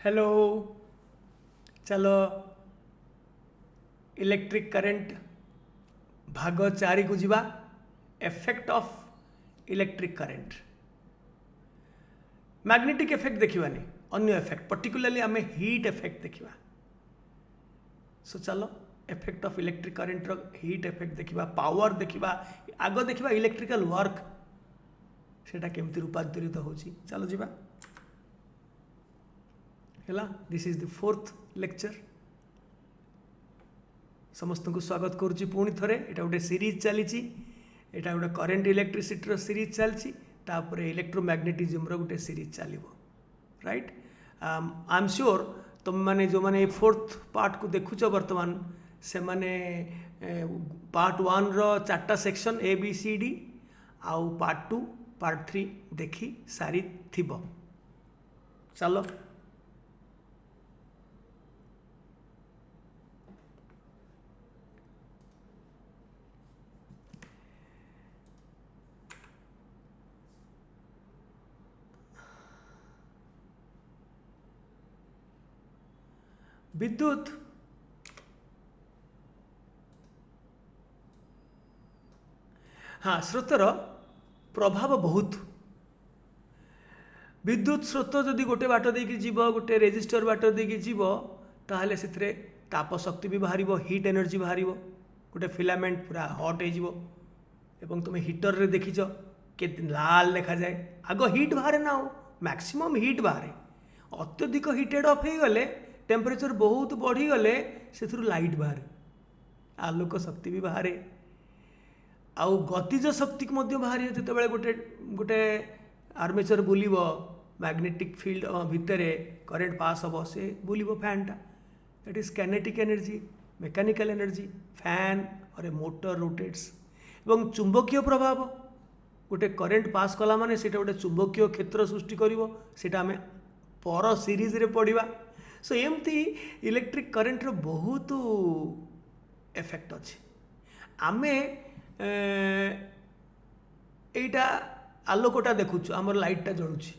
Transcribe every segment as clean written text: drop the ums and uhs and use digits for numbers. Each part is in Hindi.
हेलो। चलो इलेक्ट्रिक करंट भाग 4 को जीवा। Effect of electric current magnetic effect देखिबानी अन्य इफेक्ट पर्टिकुलरली आम हीट इफेक्ट देखिबा। सो चलो इफेक्ट ऑफ इलेक्ट्रिक करंट रो हीट इफेक्ट देखिबा, पावर देखिबा। आग देखिबा इलेक्ट्रिकल वर्क सेटा केमती रूपांतरित होची। चलो जीवा हैला। This is the fourth lecture. समस्त को स्वागत करुच्ची पुणी थरे। एटा गोटे सीरीज चली, एटा गोटे करेन्ट इलेक्ट्रिसिटी सीरीज चलची, तापर इलेक्ट्रोमैग्नेटिज्म रो गोटे सीरीज चलो राइट। आई एम श्योर तुम मैंने जो मैंने फोर्थ पार्ट को देखुच बर्तमान से माने पार्ट 1 रो 4टा section A B C D आउ पार्ट 2 पार्ट 3 देखी सारी थिबो। चलो विद्युत हाँ स्रोतर प्रभाव बहुत। विद्युत स्रोत जदि गोटे बाट देकी जीव, गोटे रेजिस्टर बाट देकी जीव, ताहले से ताप शक्ति भी बाहर, हीट एनर्जी बाहर, गोटे फिलामेंट पूरा हट हो। एवं तुम हीटर रे देखीच के लाल देखा जाए। आग हीट बाहर ना हो, मैक्सिमम हीट बाहर। अत्यधिक हिटेड अफ हो गले, टेम्परेचर बहुत बढ़ीगले से लाइट बाहर, आलोक शक्ति भी बाहर, आउ गतिज शक्ति बाहर। जो गोटे गोटे आर्मेचर बुलिब, मैग्नेटिक फील्ड भितर करेंट पास हम से बुलिब फैनटा, that is kinetic energy, mechanical energy. Fan और ए मोटर रोटेट्स। एवं चुंबकीय प्रभाव, गोटे करेंट पास कला माने सेटा गोटे चुंबकीय क्षेत्र सृष्टि करिवो, सेटा हमें पर सीरीज रे पढ़िबा। सो एमती इलेक्ट्रिक करेंट रो बहुत इफेक्ट अच्छे। आमे एटा आलोकटा देखुछु, आमर लाइटटा जळुछि,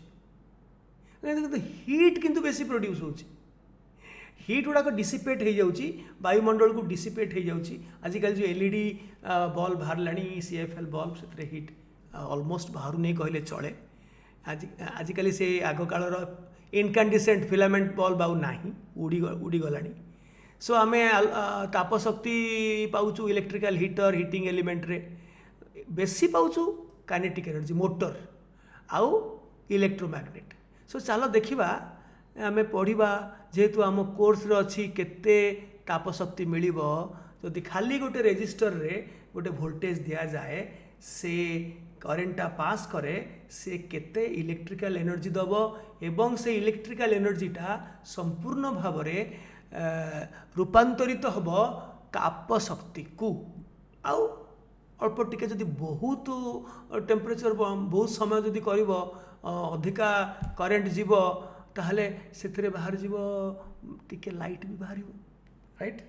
हीट किंतु बेसी प्रोड्यूस होछि। हीट गुड़ाक डिसिपेट हो जाऊँगी, वायुमंडल को डिसिपेट हो जाऊँगी। आजिकल जो एलईडी बल्ब बाहर लाणी, सीएफएल बल्ब, से हीट ऑलमोस्ट बाहर नहीं कहले चले। आजिकल से आग कालर इनकैंडिसेंट फिलामेंट बल्ब आउ नाही, उड़ी गलानी। सो आम ताप शक्ति पाउचु इलेक्ट्रिकल हीटर, हीटिंग एलिमेंट रे बेसी पाउचु काइनेटिक एनर्जी, मोटर आउ इलेक्ट्रोमैग्नेट। सो चलो देखिबा, आमे पढ़िबा जेहेतु आम कोर्स रे अछि केते ताप शक्ति मिलिबो। जदि खाली गोटे रेजिस्टर रे गोटे वोल्टेज दिया जाए, से करेंटा पास करे, से केते इलेक्ट्रिकल एनर्जी दबो, एवं से इलेक्ट्रिकल एनर्जीटा संपूर्ण भाव रूपांतरित हबो ताप शक्ति को। आउ अल्प टिके जदि बहुत टेम्परेचर बहुत समय जदि करिवो, अधिका करेंट जीवो, ताहले से बाहर जीव टिके लाइट भी बाहर राइट।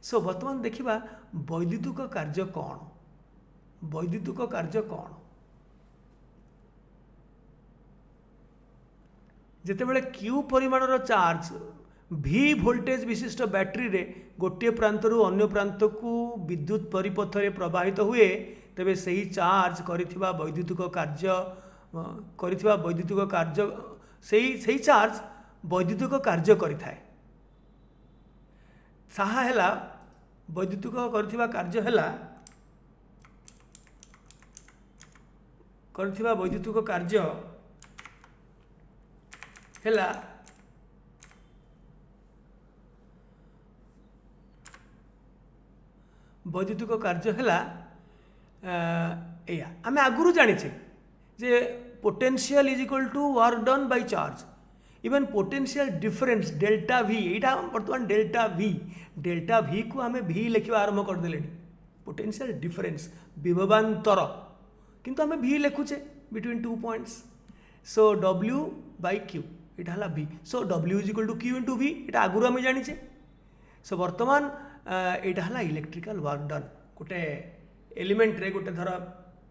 सो वर्तमान देखिबा वैद्युतिक कार्य कौन। वैद्युतिक कार्य कौन, जेतेबेले क्यू परिमाणर चार्ज भी वोल्टेज विशिष्ट बैटरी रे गोटे प्रांतरू अन्य प्रांत को विद्युत परिपथ रे प्रवाहित हुए, तेबे सही चार्ज करिथिबा वैद्युतिक कार्य सही चार्ज वैद्युतिक कार्य करिथाए। साहा हैला वैद्युतिक करिथिबा कार्य हैला, करिथिबा वैद्युतिक कार्य हैला वैद्युतिक कार्य हैला एया आमे आगुरु जानिछे जे potential is equal to work done by charge. Even potential difference delta वी, एटा बर्तमान डेल्टा वी को आमे भी लिखा आरंभ कर देले। पोटेंशियल डिफरेंस विभवांतर, किंतु आमे भी लिखुचे between 2 points. So W by Q एटा हला v। So W is equal to Q into v, एटा आगुरु आमे जानिछे। सो वर्तमान एटा हला इलेक्ट्रिकल वर्क डन। गोटे एलिमेंट रे, गोटे धर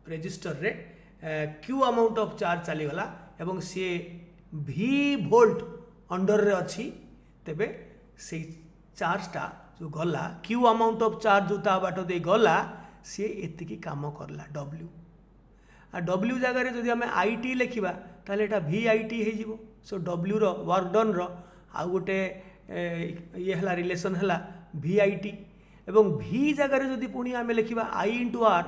रेजिस्टर रे क्यू अमाउंट ऑफ चार्ज चलीगला, एवं सी भी वोल्ट अंडर रे अच्छी तेबे से चार्जटा जो गला क्यू अमाउंट ऑफ चार्ज जो ता बाट दे गला सी एतिकी काम करला डब्ल्यू आ डब्ल्यू जगह जदि आम आई टी लिखा ताहले एटा वी आई टी हो सो डब्ल्यू रो वर्क डन रो आउ गोटे ये हला रिलेशन हला वी आई टी एवं वी जगह जदि पुणी आम लिखा आई इंटू आर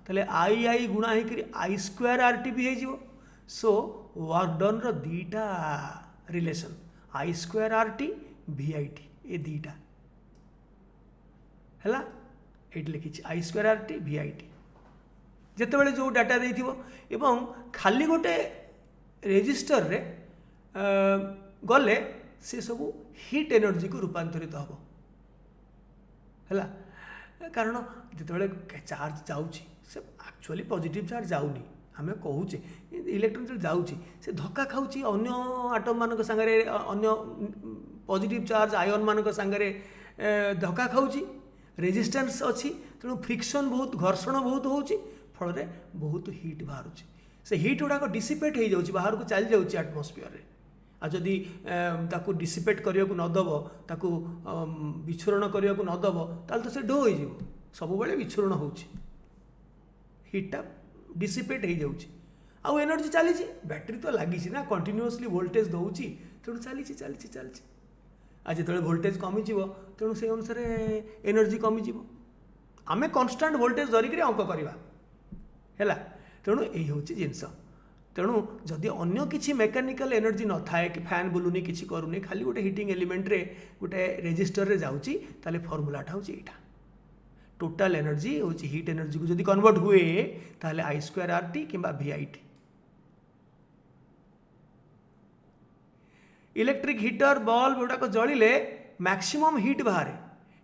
ताहले आई आई गुणा होकर आई स्क्वायर आर टी भी हो सो वर्क डन रो दीटा relation I square R T V I T ए दीटा है ये लिखी I square R T V I T जिते जो डाटा देथिबो एवं खाली गोटे रेजिस्टर रे गले से सब हीट एनर्जी को रूपांतरित हम है कारण जिते चार्ज जाऊँगी से एक्चुअली पॉजिटिव चार्ज जाऊनी आम कहूचे इलेक्ट्रॉन जो जाऊँगी से धक्का खाऊँगी अन्य आटम मान सांगे अन्य पॉजिटिव चार्ज आयन मान सांगे धक्का खाऊँगी रेजिस्टेंस अच्छी तेणु फ्रिक्शन बहुत घर्षण बहुत होची फल बहुत हिट बाहर से हिट गुड़ाक डिसिपेट हो जाऊँगी बाहर को चली जाऊँगी आटमोस्फियर रे आ जदि ताकू डिसिपेट करने को नदब ताकू विच्छुरण करने को नदब ताल तो से ढो हो सब बेले विच्छुरण हो हिटा डिसिपेट हो जाऊँगी आउ एनर्जी चली बैटेरी तो लगी ना कंटिन्यूअसली वोल्टेज दौची तेणु चली चली चली आज जो वोल्टेज कमिज तेणु से अनुसार एनर्जी कमिज आम कन्स्टाट वोल्टेज धरिक अंक करवा है तेणु यही हूँ जिनस तेणु जदि अन्य किसी मेकानिकल एनर्जी न थाए कि फैन बुलूनी किसी करूनी खाली गोटे हिटिंग एलिमेंट रे गोटे रेजिस्टर रे जाऊँगी ताले फर्मूलाटा हूँ यहाँ टोटाल एनर्जी हूँ हिट एनर्जी को जदि कन्वर्ट हुए ताले आई स्क्वायर आर टी कि V I T electric heater bulb गुड़ाक जलिले मैक्सिमम हिट बाहर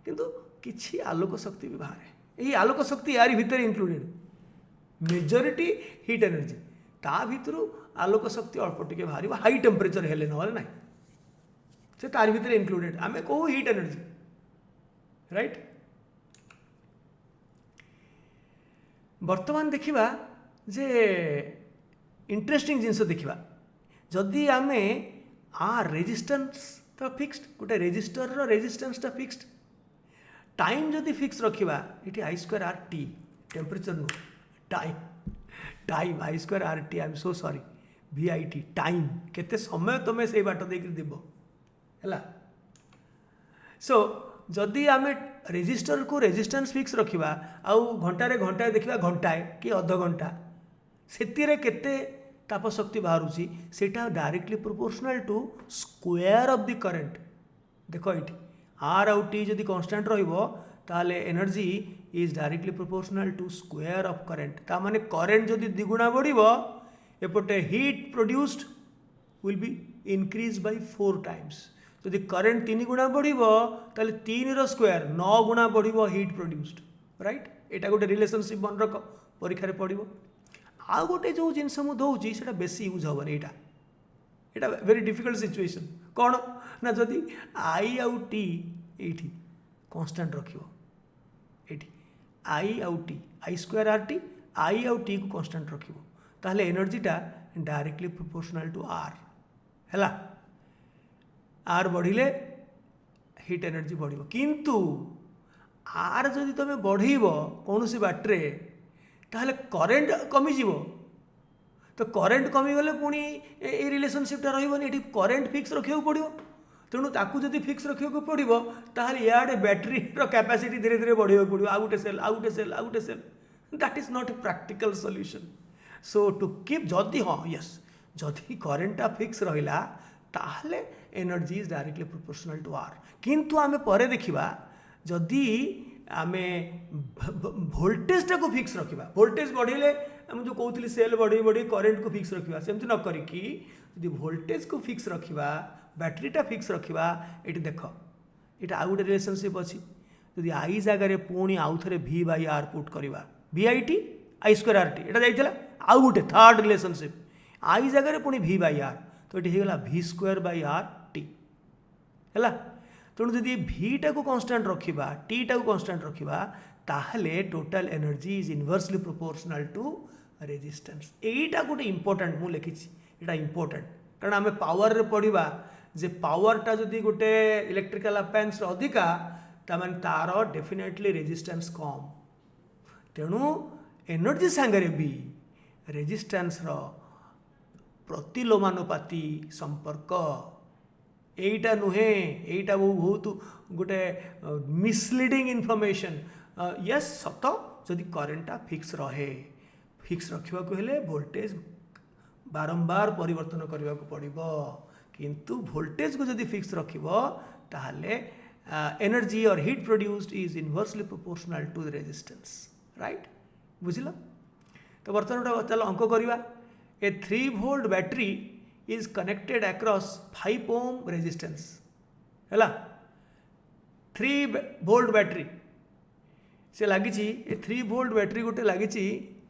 किंतु किछि आलोक शक्ति भी बाहर यही आलोक शक्ति यारी भितर इंक्लूडेड मेजोरिटी हिट एनर्जी ता भितर आलोक शक्ति अल्प टिके बाहर हाई टेम्परेचर हेले ना ना से तार भितर इंक्लूडेड आम कहू हिट एनर्जी राइट वर्तमान देखिबा जे इंटरेस्टिंग जिनस देखिबा जदि आमे रेजिस्टेंस तो फिक्स्ड गोटे रेजिस्टर रेजिस्टेंसटा फिक्स्ड टाइम जदि फिक्स रखा ये I square R T temperature नु time time I square R T I am so sorry V I T time केते समय तुम्हें से बाट देकर देव है सो जदि आम रेजिस्टर को रेजिस्टेंस फिक्स रखा आउ घंटारे घंटाए देखा घंटाए कि अध घंटा से केते तापशक्ति बाहर सेटा directly proportional to square of the current देख ये आर आउ टी जदि कांस्टेंट रहिबो ताले energy is directly proportional to square of current ता माने करंट जदि द्विगुणा बढ़िबो एपटे heat produced will be increase by 4 times जदि करंट 3 गुणा बढ़िबो ताले 3 रो स्क्वायर 9 गुणा बढ़िबो हीट प्रोड्यूस्ड राइट एटा गोटे रिलेशनशिप मन रख परीक्षा रे पड़िबो आ गोटे जो जिनस मु दौची से बेसी यूज हेनी यहाँ वेरी डिफिकल्ट सिचुएशन कौन ना जदि आई आउ टी ये कन्स्टाट रखी आई आउ T I square R T आई आउ टी को कन्स्टाट रखी ताहले एनर्जीटा डायरेक्टली प्रोपोर्शनल टू आर है आर बढ़िले हिट एनर्जी बढ़ किंतु आर जदि तुम बढ़ेब कौन सी बाट्रे ताहले करेंट कमिज तो करेंट कमिगले पुणी ये रिलेशनशिपटा रही करेंट फिक्स रखा पड़ो तेणु ताकू जदि फिक्स रखा पड़ो ताहले याडे बैटेरी कैपेसिटी धीरे धीरे बढ़ाई पड़ो आउ गोटे सेल आउ गोटे सेल आउ गोटे cell that is not a practical solution so to keep जदि हाँ यस जदि करेंटा फिक्स रहा ताहले energy is directly proportional to R किंतु आमे परे देखिबा जदि आमे वोल्टेजटा को फिक्स रखा वोल्टेज बढ़ेले आम जो कहते सेल बढ़ी बढ़ी करेंट को फिक्स रखा सेमती न करिकी यदि वोल्टेज को फिक्स रखा बैटेरीटा फिक्स रखा ये देख ये आउ गोटे रिलेशनशिप अच्छी जदि आई जगार पुणी आउ थे वी बाई आर पुट करवा V I T I square R T यहाँ जाइए आउ गोटे थर्ड रिलेशनशिप आई जगार पुणी वी बाई आर तो ये होगा V square by R T है तेणु जदि भिटा को कन्स्टाट रखा टीटा को कन्स्टाट रखा ताहले total energy is inversely proportional to resistance एटा गोटे इंपोर्टेंट मुझे लिखी यहाँ इंपोर्टेंट कारण आम पावर रे पढ़ा जे पावरटा जदि गोटे इलेक्ट्रिकल अप्लायंस अधिका तार तार डेफिनेटली रेजिस्टेंस कम तेणु एनर्जी सांगरे भी रेजिस्टेंस प्रतिलोमानुपाती संपर्क एटा नुहे एटा बहुत गोटे मिसलीडिंग इनफॉरमेशन यस सत जदि करेन्टा फिक्स रहे फिक्स रखा हेले वोल्टेज बारंबार परिवर्तन करने को पड़ो किंतु वोल्टेज को जदि फिक्स रखिबो ताहले एनर्जी और heat produced is inversely proportional to the resistance right बुझिल तो बर्तमान चल अंक करवा a 3 volt battery is connected across 5 ohm resistance है 3 वोल्ट बैटरी से लगी 3 वोल्ट बैटरी गोटे लगी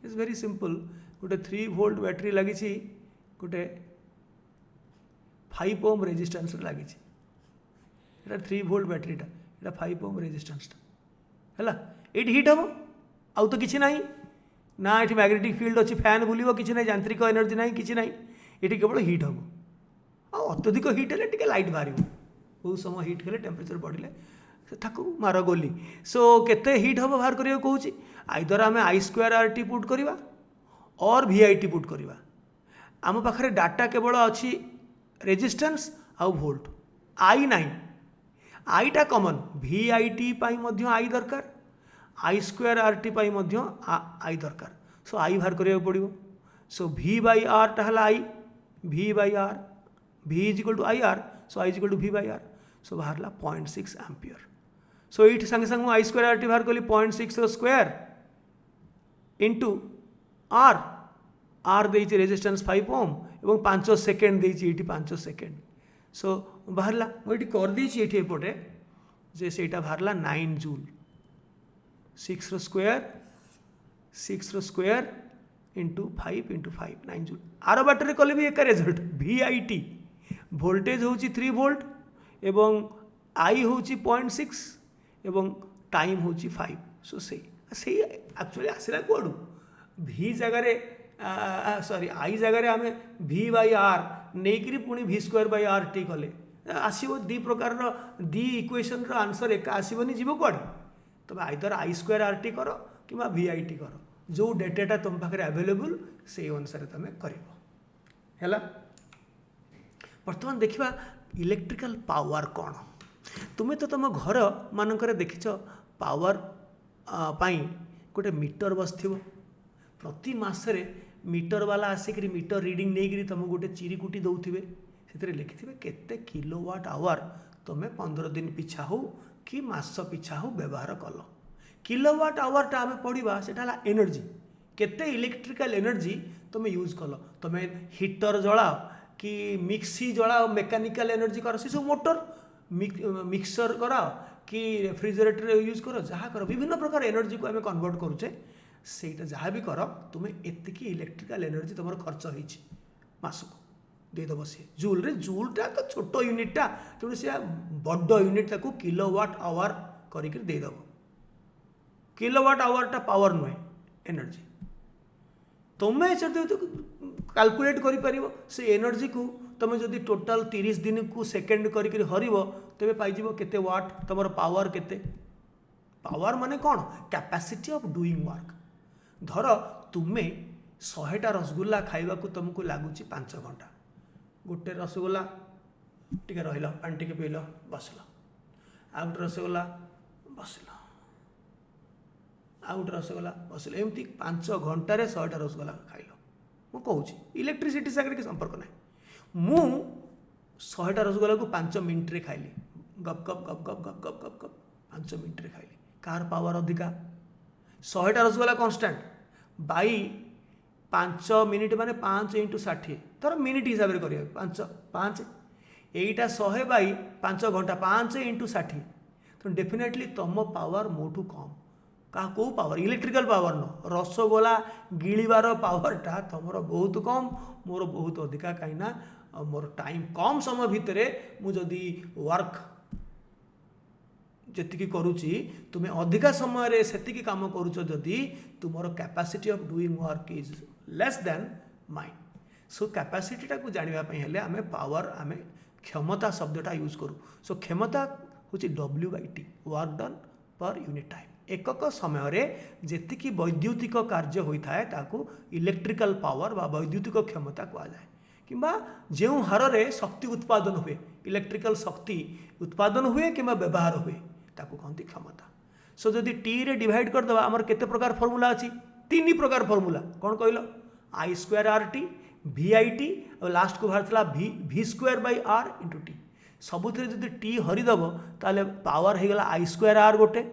इज वेरी सिंपल गोटे 3 वोल्ट बैटरी लगी गोटे 5 ओम रेजिस्टेंस लगी 3 वोल्ट बैटरीटा ये 5 ओम रेजिस्टेंस है ये हिट हम आउ तो किसी ना ना ये मैग्नेटिक फील्ड अच्छी फैन बुलो कि ना यांत्रिक एनर्जी ना कि ना ये केवल हिट हम अत्यधिक हिट है लाइट बाहर बहुत समय हिट कले टेम्परेचर बढ़ले ताकू मार गोली सो केते हिट हम बाहर करियो कहूची आइदर आम I²RT पुट करवा और VIT पुट करवा आम पाखरे डाटा केवल अच्छी रेजिस्टेंस आउ volt I nine आईटा common VIT पाई मध्य आई दरकार I²RT पाई मध्य आई दरकार सो आई बाहर करियो पड़िबो सो V/R टा I V/R V is equal to IR so I is equal to V/R so बाहरला 0.6 एम्पियर सो ये संगे संग I²RT बाहर कली 0.6 स्क्वायर इंटू R R देइछि रेजिस्टेंस 5 ओम एवं 5 सेकेंड देइछि एठी 5 सेकेंड सो बाहरला मुझे कर देइछि एठी एपटे जे सेटा बाहरला 9 joule 6 square into 5 into 5 9 joule आर बाटर कले भी एक रिजल्ट VIT वोल्टेज हूँ 3 वोल्ट एवं I हूँ 0.6 एवं टाइम हूँ 5 सो से एक्चुअली आसला कौड़ू V जगार सॉरी I जगार आम V/R नहीं पुणी V²/RT कले आसो दी प्रकार दी इक्वेशन आंसर एका आसबनी जीव कौड़े तुम आइदर I²RT कर कि VIT कर जो डेटाटा तुम पाखे अवेलेबल से अनुसार तुम कर बर्तमान देखा इलेक्ट्रिकल पावर कौन तुम्हें तो तुम घर मानक देखिच पावर पाई गोटे मीटर बस प्रति मसरे मीटर वाला आसिक मीटर रीडिंग नहीं तुम गोटे चिरीकुटी दौथे से लिखिथे केते किलोवाट आवर तुम्हें 15 दिन पिछा हो कि मास पिछा हो व्यवहार कल किलोवाट आवरटा आम पढ़ा से एनर्जी केते इलेक्ट्रिकल एनर्जी तुम यूज कल तुम हीटर जलाओ कि मिक्सी जलाओ मेकानिकल एनर्जी कर सब मोटर मिक्सर कराओ कि रेफ्रिजरेटर यूज कर जहाँ कर विभिन्न प्रकार एनर्जी को आम कन्वर्ट करुचे सेटा जहाँ भी कर तुम्हें एतिकी इलेक्ट्रिकल एनर्जी तुम खर्च होती मासक देदेव सी जूल रे जूलटा तो छोट यूनिटा तेणु सी बड़ यूनिट ताको किलोवाट आवर करके देदेव किलोवाट आवरटा पावर नुहे एनर्जी तुम्हें से कैलकुलेट कर से एनर्जी को तुम जदि टोटाल 30 दिन को सेकेंड करके हरब तेरे पाइज केते वाट तुम पावर केते पावर माने कौन कैपेसिटी ऑफ डूइंग वर्क धर तुम्हें 100टा रसगुल्ला खाइबा को तुमको लगुच 5 घंटा गोटे रसगुल्ला टिके रहिल पानी टिके पील बसल आ गोटे रसगुल्ला बसल आ गोटे रसगुल्ला बसल एमती 5 घंटे 100टा रसगुल्ला खाइल मु कहूँ इलेक्ट्रिसिटी सागर कि संपर्क ना मु 100टा रसगुल्ला को 5 मिनट रे खाइली गप गप गप गप गप गप गप गप 5 मिनट रे खाइली कार पावर अधिका 100टा रसगुल्ला कन्स्टाट बाई 5 मिनिट माने 5 × 60 तर मिनिट हिसाब से करिए 5 एटा 100 बाई 5 घंटा 5 × 60 तो डेफिनेटली तुम पावर मोठू कम का कौ पावर इलेक्ट्रिकल पावर न रसगोला गिळिबार पावरटा तुम बहुत कम मोर बहुत अधिका कहीं मोर टाइम कम समय भितर मुझे वर्क जी करुच्ची तुम्हें अधिका समय से कम करुच जदि तुम capacity of doing work is less than mine so कैपेसिटीटा को जानापी हेले आम पावर आम क्षमता शब्दटा यूज करूँ। सो क्षमता हूँ W/T work done per unit time. एकक समय जेतिकी वैद्युतिक कार्य होता है ताकू इलेक्ट्रिकल पावर बा वैद्युतिक क्षमता कहुए किंबा जो हार में शक्ति उत्पादन हुए इलेक्ट्रिकल शक्ति उत्पादन हुए कि व्यवहार हुए ताकू कहते क्षमता। सो जदि टी रे डिवाइड करदे आमर केते प्रकार फॉर्मूला अच्छी 3 प्रकार फॉर्मूला कौन कहल I²RT VIT और लास्ट को बाहर V²/R × T। सबुथ जदि टी हरिदब ताले पावर हो गला I²R गोटे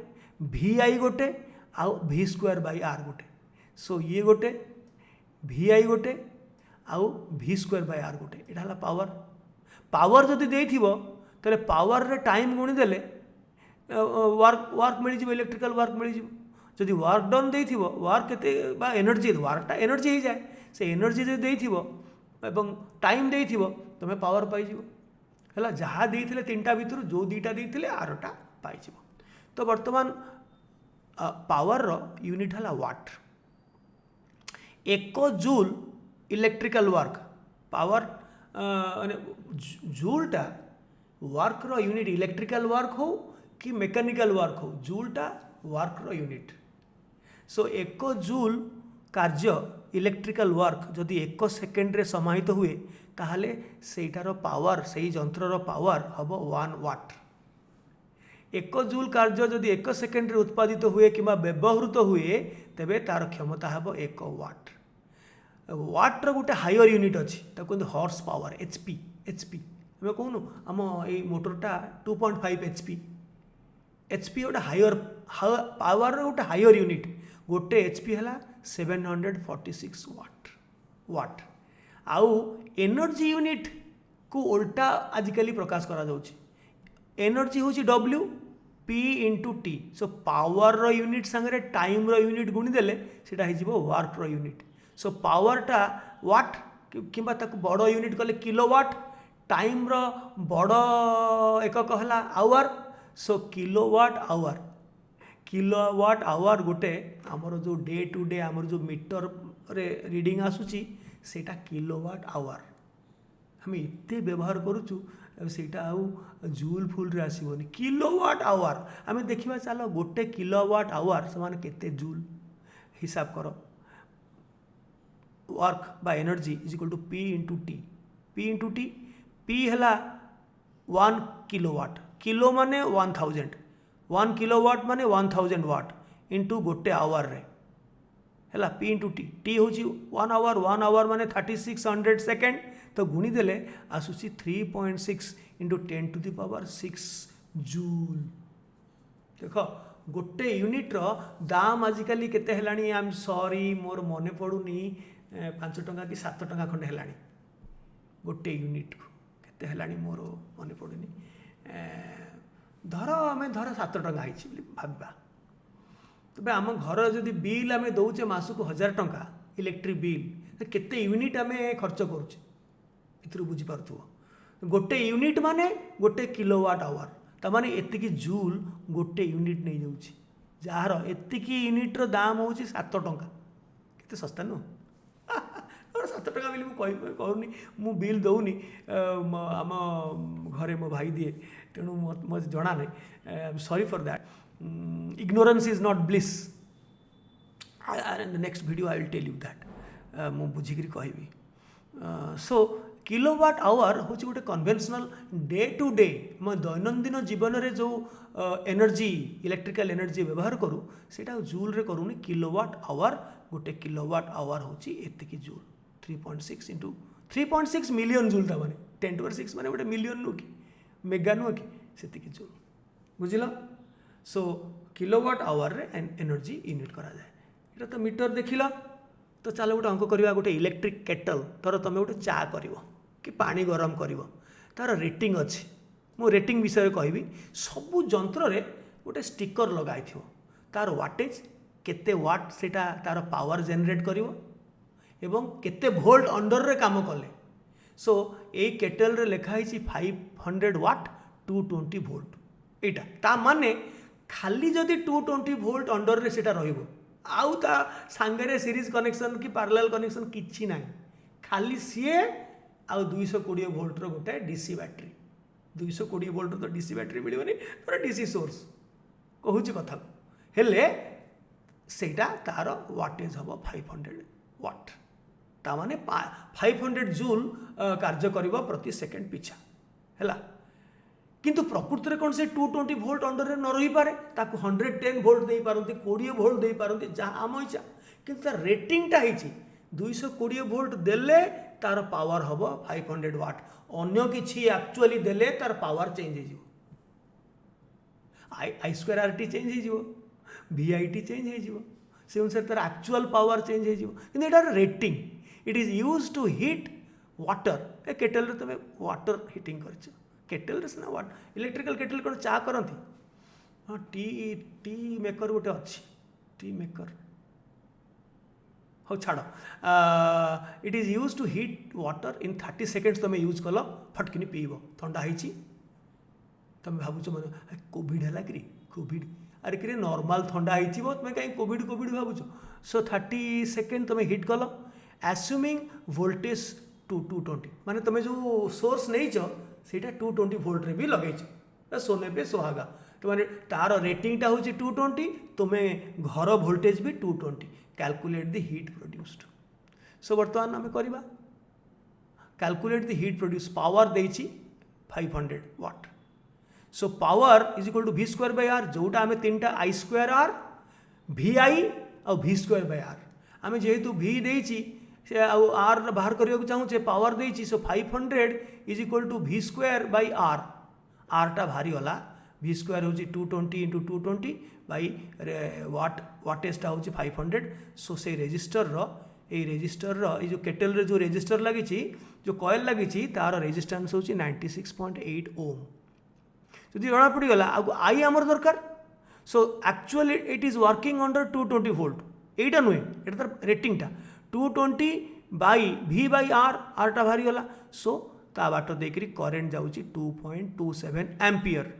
VI गोटे आउ V²/R गोटे। सो ये गोटे VI गोटे आउ V²/R गोटे यहाँ पावर। पावर जदि देथिबो ताले पावर रे टाइम गुणी देले वर्क मिल जाए इलेक्ट्रिकल वर्क मिल जाए। जदि वर्क डन देथिबो वर्क केते बा एनर्जी वर्कटा एनर्जी हो जाए से एनर्जी जदि देथिबो एवं टाइम देथिबो तमे पावर पाई जिवो हैला। जहाँ देथिले तीनटा भितर जो दुईटा देथिले आरटा पाई जिवो। तो वर्तमान पावर रो यूनिट हला watt. 1 joule electrical work power जूलटा वर्क रो यूनिट इलेक्ट्रिकल वर्क हो कि मेकानिकल वर्क हो जूलटा वर्क रो यूनिट। सो 1 जूल कार्य इलेक्ट्रिकल वर्क जदि 1 सेकेंड रे समाहित हुए ताहले सेटार पावर से जंत्रर पावर हम 1 वाट। 1 जूल कार्य जदि 1 सेकेंड रे उत्पादित हुए कि व्यवहृत हुए तेबे तार क्षमता हम 1 वाट। वाट्र गोटे हायर यूनिट अच्छी कहते हॉर्स पावर HP आम कहूँ आम ये मोटरटा 2.5 HP गोटे हायर पावर गोटे हायर यूनिट गोटे HP है 746 वाट। आउ एनर्जी यूनिट को उल्टा आजिकली प्रकाश करा जाउछि। एनर्जी हूँ WP × T। सो पावर रो यूनिट संगे टाइम रो यूनिट गुणी देले सेटा हो वर्क रो यूनिट। सो पावरटा वाट किंबा ताको बड़ यूनिट कले किलोवाट टाइम रो बड़ एकक है आवर। सो किलोवाट आवर गोटे आमर जो डे टू डे आमर जो मीटर रे रीडिंग आसूची सेटा किलोवाट आवर आम एते व्यवहार करूचु सेटा आउ जूल फुल रे आसीबोनी किलोवाट आवर। आम देखिबा चलो गोटे किलोवाट आवर समान केते जूल हिसाब करो। वर्क बा energy is equal to P × T। P है 1 किलोवाट किलो माने 1000 1 किलोवाट माने 1000 वाट इंटू गोटे आवर रे है P × T। T हूँ 1 आवर माने 3600 सेकेंड तो गुणी देले आसूसी 3.6 × 10⁶ जूल। देख गोटे यूनिट रो दाम आजिकली केते हेलानी आई एम सॉरी मोर मने पड़ुनी 5 टंका कि 7 टंका खंडे हेलानी गोटे यूनिट को केते हेलानी मोर मने पड़ुनी धर आम 7 टंका आईची भाबा तबे आम घर जदि बिल आम दौचे मासक 1000 टंका इलेक्ट्रिक बिल केते यूनिट आम खर्च करुचे एथुरु बुझी पारथुव। गोटे यूनिट माने गोटे किलोवाट आवर तमाने एतिकी जूल गोटे यूनिट नहीं जाउची जार एतिकी यूनिट रो दाम होउची 7 टंका केते सस्ता नु 7 टंका बिल मुझे कहूनी मु बिल दौनी आम घरे मो भाई दिए तेणु मत जना नहीं sorry for that ignorance is not bliss. Next video I will tell you that मु बुझिक कहबी। सो किलोवाट आवर हूँ गोटे कन्वेन्शनल डे टू डे आम दैनंदिन जीवन में जो एनर्जी इलेक्ट्रिकल एनर्जी व्यवहार करूँ सेटा जूल रे करूनी किलोवाट आवर गोटे किलोवाट आवर हूँ एतिकी जूल 3.6 × 3.6 मिलियन जूल था माने 10⁶ माने गोटे मिलियन नु कि मेगा नु कि सेतिकी जूल बुझिल। सो किलोवाट आवर रे एनर्जी यूनिट करा जाए एटा तो मीटर देखिला तो चलो गोटे अंक करवा गोटे इलेक्ट्रिक केटल धर तुम गोटे चा कर कि पानी गरम कर तार रेटिंग अच्छी मु रेटिंग विषय कहबी सबू जंत्र रे गोटे स्टिकर लगाई थो तार वाटेज केते वाट सेटा तार पावर जेनरेट करिवो एवं केते वोल्ट अंडर रे काम कले। सो ए केटल रे लिखाई 500 वाट 220 वोल्ट एटा ता माने खाली जदि 220 वोल्ट अंडर रे सेटा रहिबो आउ ता सांगरे सीरीज कनेक्शन कि पैरेलल कनेक्शन किछि नाही खाली सीए आउ 220 वोल्ट रो गोटे डीसी बैटरी 220 वोल्ट तो डीसी बैटरी मिलबनी तोर डीसी सोर्स कहूँ कथा हेले सेटा तार वाटेज हम 500 वाट ताने 500 जूल कार्य करिबो प्रति सेकेंड पिछा हैला किंतु प्रकृति में कौन से 220 वोल्ट अंडर न रही पारे ताकू 110 वोल्ट दे पारंती 20 वोल्ट दे पारंती जहाँ आम इच्छा किंतु तार रेटिंगटा होती 220 वोल्ट देले तार पावर हम 500 वाट अन्य किछि एक्चुअली देले तार पावर चेंज हो I square R T change हो VIT चेंज हो से अनुसार तार एक्चुअल पावर चेंज हो कि rating it is use to heat water kettle तुम वाटर हिटिंग कर केटल सिना वाट इलेक्ट्रिकल केटल कौन चा करती हाँ टी मेकर गोटे अच्छी टी मेकर हाँ छाड़ it is use to heat water in 30 seconds तुम यूज कल फटकिनी पीब थंडा होती तुम भावुच मन कोविड है कि कोविड अरे कि नॉर्मल थंडा हो तुम कहीं कोविड कोविड भावुच सो 30 सेकेंड तुम हिट कल एस्यूमिंग वोल्टेज 220 माने तुम जो सोर्स नहीं सेटा 220 वोल्ट रे भी लगे सोने पे सुहागा तो माने तार रेटिंगटा हूँ 220 तुम्हें घर वोल्टेज भी 220 calculate the heat produced so बर्तमान आम करवा calculate the heat produce power देछि 500 watt so power is equal to v square by r जोटा आम तीनटा i स्क्वायर r vi और v स्क्वायर बाय r आम जेहेतु v देछि से आर बाहर करने को चाहूँ पावर देछि so 500 is equal to v square by r आरटा बाहरी गला v स्क्वायर हूँ 220 इंटू 220 बाई वाटेजटा हूँ 500 सो से रेजिस्टर ये जो केटल रे जो रेजिस्टर लगी जो कॉइल लगी तार रेजिस्टेंस हूँ 96.8 ओम जदि जना पड़गला आगु आई आमर दरकार so actually it is working under 220 volt एटा नुहे एटा तार रेटिंगटा 220 बाई v बाई r आरटा बाहरी गला सो ता बाट देकरी करेंट जाउची 2.27 एम्पियर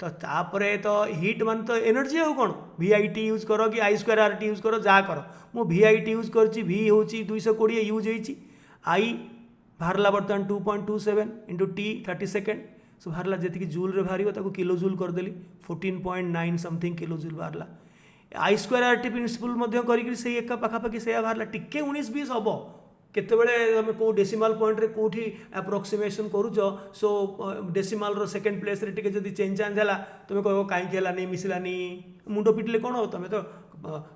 तो तापरे तो हीट मान तो एनर्जी हो कौन VIT यूज करो कि I स्क्वायर RT यूज करो जहाँ करो मु VIT यूज करची v होची 220 यूज होईची I बाहरला बर्तमान 2.27 इंटू t 30 सेकेंड सो बाहरला जी जूल रे बाहर ताको किलो जूल करदेली 14.9 समथिंग किलो जूल बाहरला I स्क्वायर RT प्रिंसिपल करी से एका पाखापाखि से बाहरला टिके 19-20 हम केतेबेले तुम कौ डेसिमाल पॉइंट रे कोठी अप्रोक्सीमेशन करूच सो डेसिमाल रो सेकेंड प्लेस रे टिके जदी चेंज चांज हला तुम कहो काई केलानी मिसलानी मुंड पिटले कोन हो तुम तो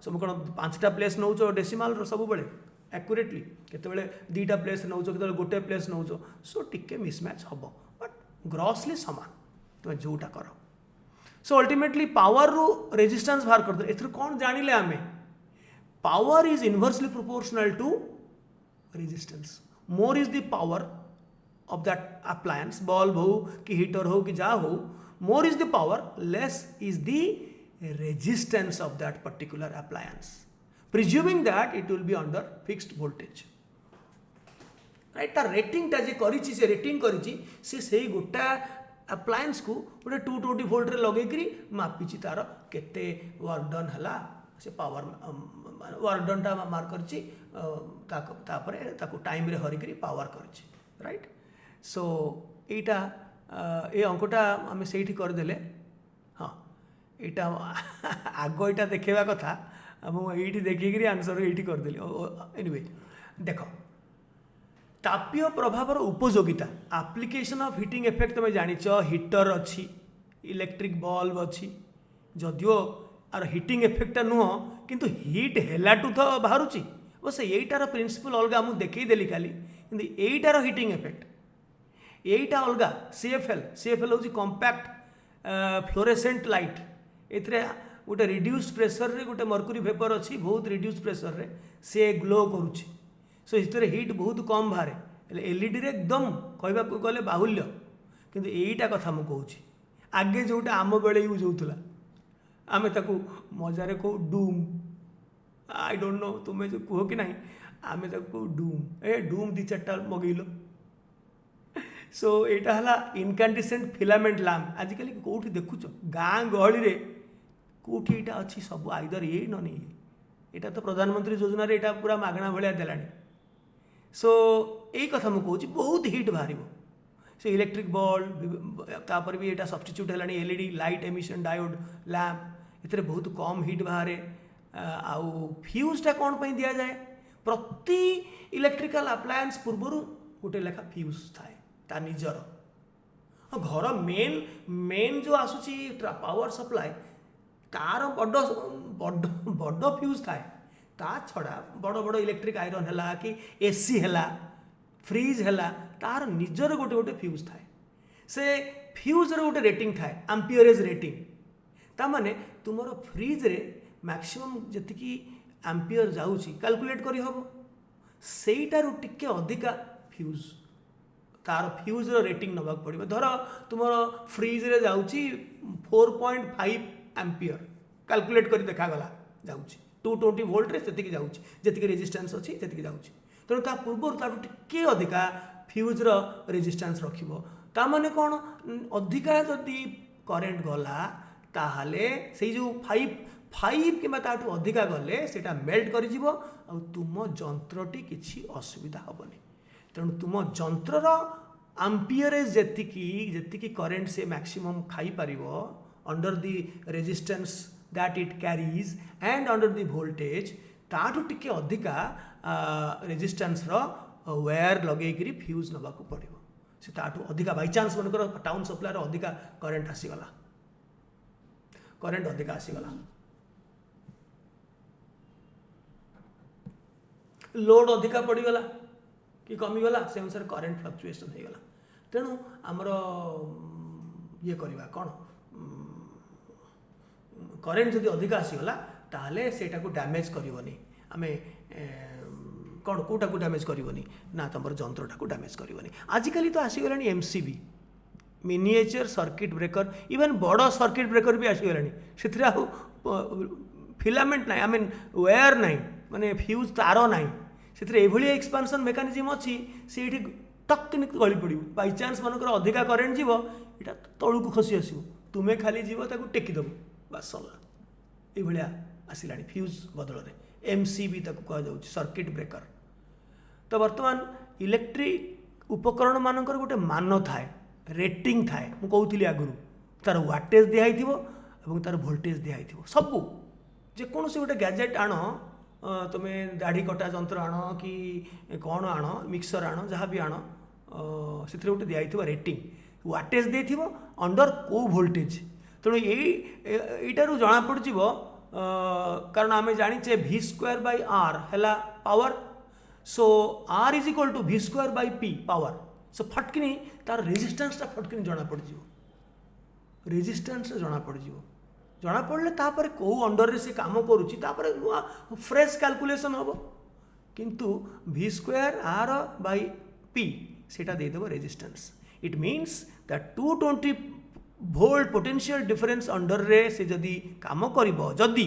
सब कोन 5टा प्लेस नौच डेसिमाल रो सब बेले एक्यूरेटली केतेबेले 2टा प्लेस नौच केतेबेले गोटे प्लेस नौच सो टिके मिसमैच हबो बट ग्रॉसली समान तुम जोटा कर सो अल्टीमेटली पावर रू रेजिस्टेंस बाहर कर दे एथर कोन जानिले आमे power is inversely proportional to resistance more is the power of that appliance bulb हो कि heater हो कि जा हो more is the power less is the resistance of that particular appliance presuming that it will be under fixed voltage right ता रेटिंग ता जे करिछि से रेटिंग करिछि से सेही गोटा अप्लायंस को गोटे 220 वोल्ट रे लगै करी मापिछि तार केते वर्क डन हला से पावर वर्क डन टा मार्क करछि तापरे ताको टाइम रे हरि करी पावर करछि राइट सो एटा ए अंकटा आम से कर देले हाँ एटा आग एटा देखेबा कथा मुझे देखिक आंसर ये करदेली एनीवे देख तापीय प्रभावर उपयोगिता एप्लिकेशन ऑफ हीटिंग इफेक्ट तुम जानिच हीटर अच्छी इलेक्ट्रिक बल्ब अच्छी जदियो आर हीटिंग इफेक्ट नुह किंतु हीट हेलाटू तो बाहरुची बस यहीटार प्रिंसिपल अलग मुझे देखईदेली खाली कि यहीटार हीटिंग इफेक्ट यहीटा अलग सीएफएल हूँ कंपैक्ट फ्लोरेसेंट लाइट एथिरे गोटे रिड्यूस्ड प्रेशर रे गोटे मर्क्यूरी वेपर अच्छी बहुत रिड्यूस्ड प्रेशर रे से ग्लो करुच्ची सो इससे हीट बहुत कम बाहर एलईडी रे एकदम कहवा गले बाहुल्य किंतु यहीटा कथा मुझे कहूँ आगे जोटा आम बेले यूज होता आम ताकू मजारे कहू डूम आई डोंट नो तुम्हें जो कह कि ना आम ताकू डूम ए डूम 2-4टा मगेल सो यहाँ है इनकैंडिसेंट फिलामेंट लैम्प आजिकल कौटी देखुच गाँ गहली रे कौटी यहाँ अच्छी सब आइदर ये न नहीं यहाँ तो प्रधानमंत्री योजना यहाँ पूरा मागणा भाया देलानी सो यही कथा मुझे कहूँ बहुत हिट बाहर से इलेक्ट्रिक बल्ब तापर भी एटा सब्स्टिट्यूट है LED light emission diode lamp एथिरे बहुत कम हिट बाहर आउ फ्यूजटा कौन पे दिया जाए प्रति इलेक्ट्रिकल अप्लायंस पूर्वर गोटे लेखा फ्यूज थाए ता निजर घर मेन मेन जो आसूची पावर सप्लाय तार बड़ बड़ बड़ फ्यूज थाए ता छड़ा बड़ बड़ इलेक्ट्रिक आयरन है कि एसी है फ्रिज है तार निजर गोटे गोटे फ्यूज थाए से फ्यूज गोटे रेटिंग थाए एम्पियरेज रेटिंग ता माने तुमर फ्रिज रे मैक्सिमम जति एम्पियर जाउची कैलकुलेट करी हबो सेइटारु टिके अधिका फ्यूज तार फ्यूज रेटिंग नबाक पड़ो धर तुम फ्रिज रे जाउची 4.5 एम्पियर कैलकुलेट कर देखागला जाउची 220 वोल्ट रे सेतिकी जाउची जेतिकी रेजिस्टेंस अछि सेतिकी जाउची तेणु ता पूर्व तार टिके अधिका फ्यूज रेजिस्टेंस रखिबो ता माने कोन अधिका जदि करेंट गला ताहाले से जो 5 किंबा ताठू अधिका गले सेटा मेल्ट करि जिवो आ तुम जंत्रटी किछि असुविधा हबनी तेणु तुम जंत्रर एम्पियरेज जेतिकी करेंट से मैक्सिमम खाई पारिबो under the resistance that it carries and under the voltage ताठू टिके अधिका रेजिस्टेंस वायर लगे फ्यूज नबाकू पड़ो से ताठू अधिका बाई चांस मनकर टाउन सप्लायर अधिका करेंट आसीगला करेंट अधिका आसीगला लोड अधिका पड़गला कि कमीगला से अनुसार करेंट फ्लक्चुएसन होगा तेणु आमर ये करवा कौन करेंट जदि अधिका आसीगला ताहले सेटा को डैमेज करबनी आमे कौन कोटा को डैमेज करबनी ना तुम जंत्रटा को डैमेज करबनी आजिकल तो आसीगला MCB miniature circuit breaker even बड़ सर्किट ब्रेकर भी आसीगला से फिलामेंट ना आई मीन वायर ना माने फ्यूज तार ना से एक्सपांशन मेकानिजम अच्छी से टक गली पड़ बाई चान्स मनकर अधिका करेन्ट जीव यहाँ तलू को खसी आसो तुम्हें खाली जीव टेकीदेव बास सला ये आसला फ्यूज बदल में एमसीबी कहुँ सर्किट ब्रेकर तो बर्तमान इलेक्ट्रिक उपकरण मानकर गोटे मान थाए रेटिंग थाए मुझे कहूली आगु तार वाटेज दिखाई और तार वोल्टेज दिखाई सबू जेकोसी गोटे गैजेट आण तुम्हें दाढ़ी कटा जंत्र आण कि कौन आण मिक्सर आण जहाँ भी आण से गोटे दिखाई रेटिंग वाटेज दे अंडर को वोल्टेज तेणु यहीटारू जना पड़ कारण आम जाचे v स्क्वायर बाय r है power so r is equal to v square by p power so फटकिनी तार रेजिस्टेंसटा फटकिनी जना पड़ रेजिस्टेंस जना पड़ जना पड़े तापर कौ अंडर रे से काम करुच्ची नुआ फ्रेश कैलकुलेशन हम किंतु v square r by p सेटा देदेव resistance it means that 220 volt potential difference under रे से जदि काम करिवो जदि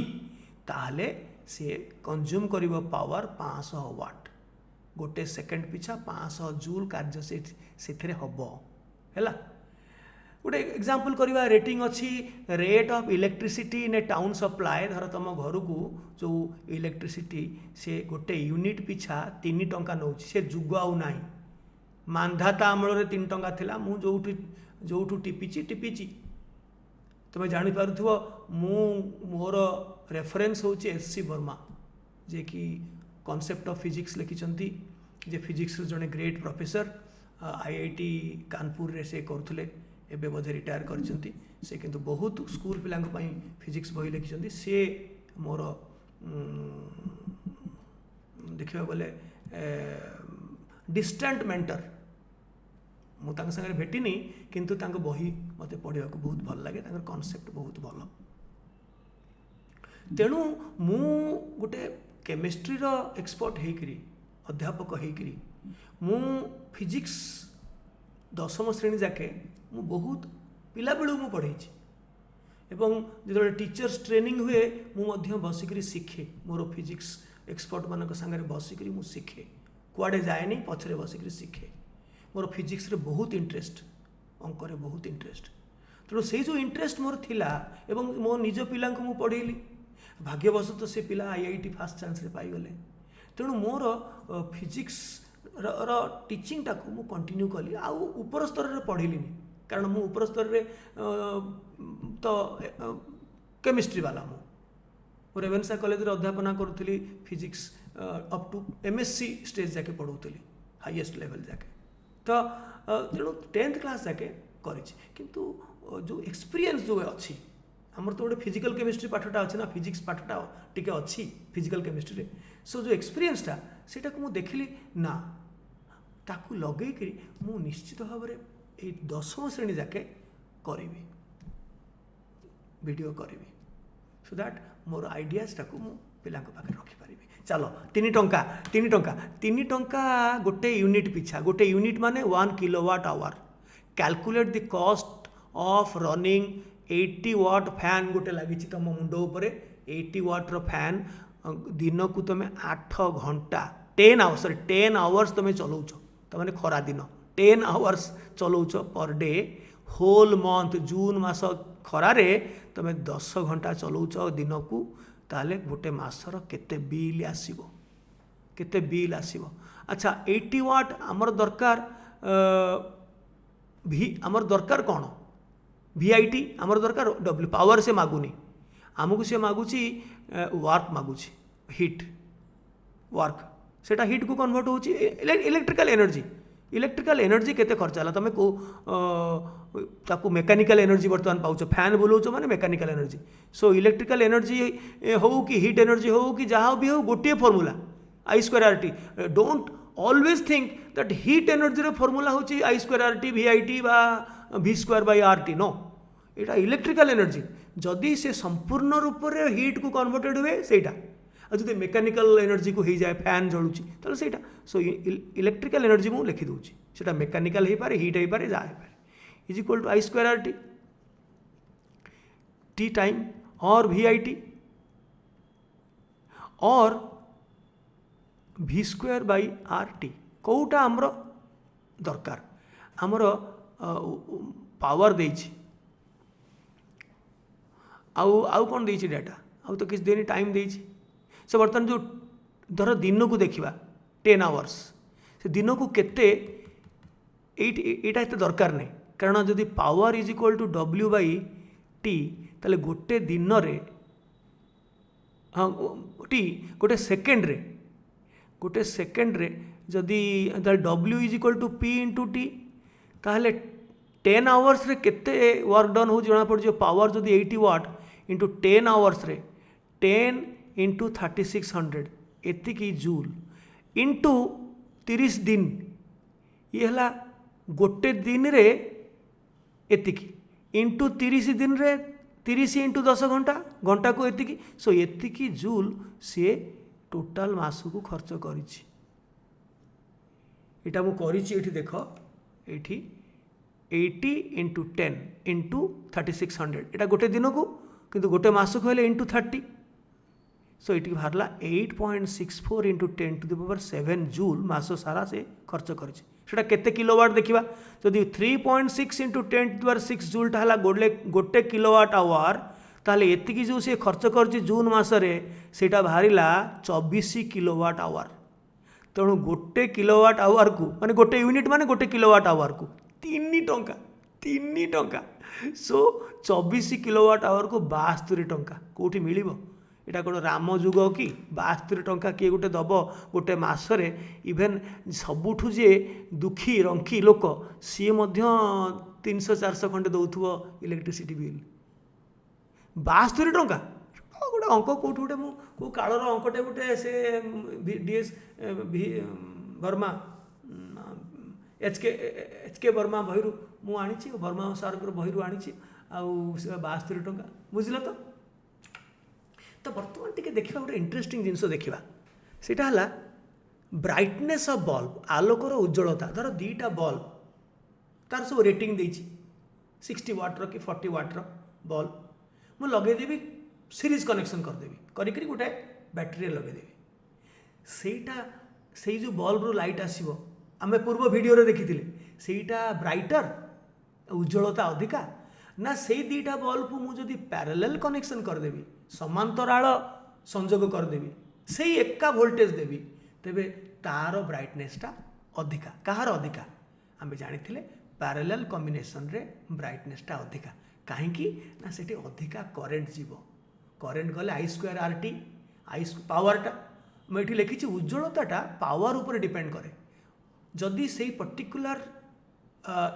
ताहले से कंज्यूम करिवो पावर 500 वाट गोटे सेकेंड पिछा 500 जूल कार्य से हबो हैला गोटे एग्जांपल करवा रेटिंग अच्छी rate of electricity in A town supply धर तुम घर को जो इलेक्ट्रिसिटी से गोटे यूनिट पिछा 3 टंका नौ से जुग आउ ना मानधाता अमल 3 टंका थिला मु जो टिपिची तुम जापर मोर रेफरेन्स हूँ एस.सी. वर्मा जे कि कॉन्सेप्ट ऑफ फिजिक्स लिखिं जे फिजिक्स जड़े ग्रेट प्रोफेसर आईआईटी कानपुर रे से करुले एबे बोधे रिटायर करछंती से किंतु बहुत स्कूल पिलांक पई फिजिक्स बही लिखिं सी मोर देखा गले डिस्टेंट मेंटर मुझे सागर भेटिनी किंतु तांको बही मते पढ़ा बहुत भल लगे कॉन्सेप्ट बहुत भल तेणु मु गोटे केमिस्ट्री एक्सपर्ट होकरी अध्यापक होकरी मु फिजिक्स 10वीं श्रेणी जाके मु बहुत पिला बेलू मु पढ़े एवं जो टीचर्स ट्रेनिंग हुए मु बसिक शिखे मोर फिजिक्स एक्सपर्ट मान सागर बसिक शिखे कुआडे जाए पछरे बसिक शिखे मोर फिजिक्स रे बहुत इंटरेस्ट अंक रे बहुत इंटरेस्ट तेणु से जो इंटरेस्ट मोर थिला एवं मो निज पिला को मु पढ़ेली भाग्यवश तो से पिला आईआईटी फास्ट चांस रे पाई गले तेणु मोर फिजिक्स ର टीचिंगटा को मु कंटिन्यू कली आउ ऊपर स्तर रे पढ़िलिनी कारण मु ऊपर स्तर रे तो केमिस्ट्री वाला मु रेवेन्सा कॉलेज रे अध्यापना करूथली physics up to MSc stage जाके पढ़ौथली हाईएस्ट लेवल जाके तो तेणु 10th क्लास जाके करिछि किंतु जो एक्सपीरियंस जो अच्छी आमर तो गोटे फिजिकल केमिस्ट्री पाठटा अच्छी ना फिजिक्स पाठटा टिके अच्छी फिजिकल केमिस्ट्री रे सो जो एक्सपीरियंसटा सेटा को मु देखिली ना ताकू लगे कि मु निश्चित भाव में ये 10वीं श्रेणी जाके करी वीडियो करी सो दैट मोर आइडियाज़ टाकू मु पिला पाखे रखिपारि चलो 3 टंका गोटे यूनिट पिछा गोटे यूनिट माने 1 kilowatt hour calculate the cost of running 80 watt fan गोटे लगी तुम मुंड उपर 80 वाट रो फैन दिन को तुम 8 घंटा 10 आवर्स 10 आवर्स तुम चलाउछ तमें खरा दिन 10 आवर्स चलाउछ पर डे होल मंथ जून मास खरारे तुम 10 घंटा चलाउछ दिन को ताले गोटे मासर केते बिल आसीबो केते बिल आसीबो अच्छा 80 वाट आमर दरकार आमर दरकार कौन वीआईटी आमर दरकार डब्ल्यू पावर से मागुनी आमको से मागुची वर्क मागुची हिट वर्क सेटा हिट को कन्वर्ट होची इलेक्ट्रिकल एनर्जी केते खर्च होला तमे को ताकू मेकानिकल एनर्जी वर्तमान पाउछ फैन बुलाउछ माने mechanical energy so electrical energy हो कि हिट एनर्जी हो कि जहाँ भी हो गोटे formula I²RT don't always think that hit energy रे फॉर्मूला होची I²RT VIT बा V²/RT नो एटा इलेक्ट्रिकल एनर्जी जदि से संपूर्ण रूप से हिट को कन्वर्टेड हुए सेटा जब मेकानिकल एनर्जी को हो जाए फैन जलुची तो सेटा सो इलेक्ट्रिकल एनर्जी मु लिखि दूची सेटा मेकानिकल हो पारे हिट हो पारे जा हो पारे is equal to I²RT T time और VIT और V²/RT कौटा आमर दरकार आमर पावर देछि आउ कौन देछि डाटा आउ तो किस देनी टाइम देछि से बर्तमान जो धर दिन को देखा 10 आवर्स से दिन को केते एटा एते दरकार नहीं कारण जदि power is equal to W/T ताले गोटे दिन रे हाँ टी गोटे सेकेंड रे जदि W is equal to P into T ताहले 10 आवर्स रे केते वर्क डन हो जना पड़ जो पावर जदि 80 वाट इंटू 10 आवर्स रे 10 इंटू 3600 एतिकी जूल इंटू 30 दिन ये हला गोटे दिन रे एतिकी इंटू 30 दिन रे 30 इंटू 10 घंटा घंटा को एतिकी सो एतिकी जूल सी टोटाल मास को खर्च करिछि एटा मु करिछि एठी देखो एठी 80 इंटू 10 इंटू 3600 एटा गोटे दिन को किंतु गोटे मास को हेले इंटू 30 सो ये बाहरला 8.64 इंटू 10⁻⁷ जूल मास सारा से खर्च करा केते किलोवाट देखा जदि 3.6 इंटू 10⁻⁶ जूलटा है गोटे किलोवाट आवर ताहले एतिकी जो सी खर्च कर जून मसरे सेटा बाहरिला 24 किलोवाट आवर तेणु गोटे किलोवाट आवर को माने गोटे यूनिट माने गोटे किलोवाट आवर को 3 टंका सो 24 किलोवाट आवर को 72 टंका कौटी मिलिबो एटा कौन राम जुग कि 72 टंका किए गोटे दब गोटे मसरे इभेन सबुठू जे दुखी रंखी लोक सी 300-400 खंडे दौथुव इलेक्ट्रिसिटी बिल 72 टंका गोटे अंक कौट गोटे मो कालर अंकटे गोटे से DS वर्मा एच के वर्मा बहिरू मु आनी वर्मा सार बहिरू आनी 72 टंका बुझल तो बर्तमान टी देखा गोटे इंटरेस्टिंग जिनस देखा सीटा है ब्राइटनेस ऑफ बल्ब आलोकर उज्ज्वलता धर 2टा बल्ब तार सब रेटिंग देछि 60 वाट कि 40 वाट बल्ब मु लगेदेवी सीरीज कनेक्शन करदेवी करी गोटे बैटेरी लगेदेवी सेटा से जो बल्ब रू लाइट आसीबो आमे पूर्व वीडियो रे देखिथिले सेटा ब्राइटर उज्ज्वलता अधिका ना से 2टा बल्ब को मुझे जदि पैरेलल कनेक्शन करदेवी समांतराल संजोग करदेवी से एका वोल्टेज देवी तेबे तार ब्राइटनेसटा अधिका कहार अधिका आम जानी पैरेलल कॉम्बिनेशन रे ब्राइटनेसटा अधिका कहीं ना से अधिका करेन्ट जीव करेन्ट गले आई स्क्वायर आर टी आई पावरटा मुझे लिखी उज्ज्वलता पावर उपर डिपेंड करे जदि से पर्टिकुलर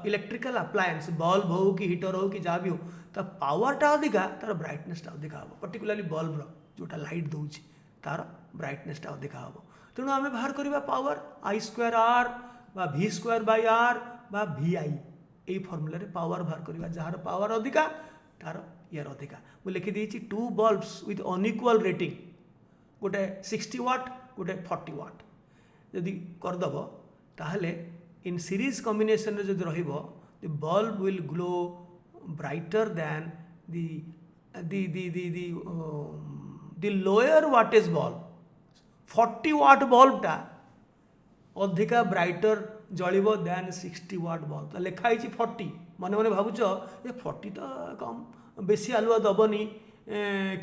इलेक्ट्रिकल अप्लायंस बल्ब हो कि हीटर हो कि जहाँ भी हो तो पावरटा अधिका तार ब्राइटनेसटा अधिका हम पर्टिकुलाली बल्बर जोटा लाइट दूची तार ब्राइटनेसटा अधिका हम तेणु आम बाहर करवा पावर आई स्क्वायर आर बा भी स्क्वायर बाय आर बा भी आई यही फर्मुला पावर बाहर करवा जार पावर अधिका तार यार अधिका मुझे लिखिदी टू बल्ब्स विथ अनइक्वाल रेटिंग गोटे 60 वाट गोटे 40 वाट जदि करदेव ताहले इन सीरीज कॉम्बिनेशन रे जदि रहिबो the bulb will glow brighter than the lower wattage bulb 40 watt बल्बटा अधिका ब्राइटर जलिबो दैन 60 वाट बल्ब तो लिखाई 40 मन मन भावुच ये 40 तो कम बेसी आलुआ दबनी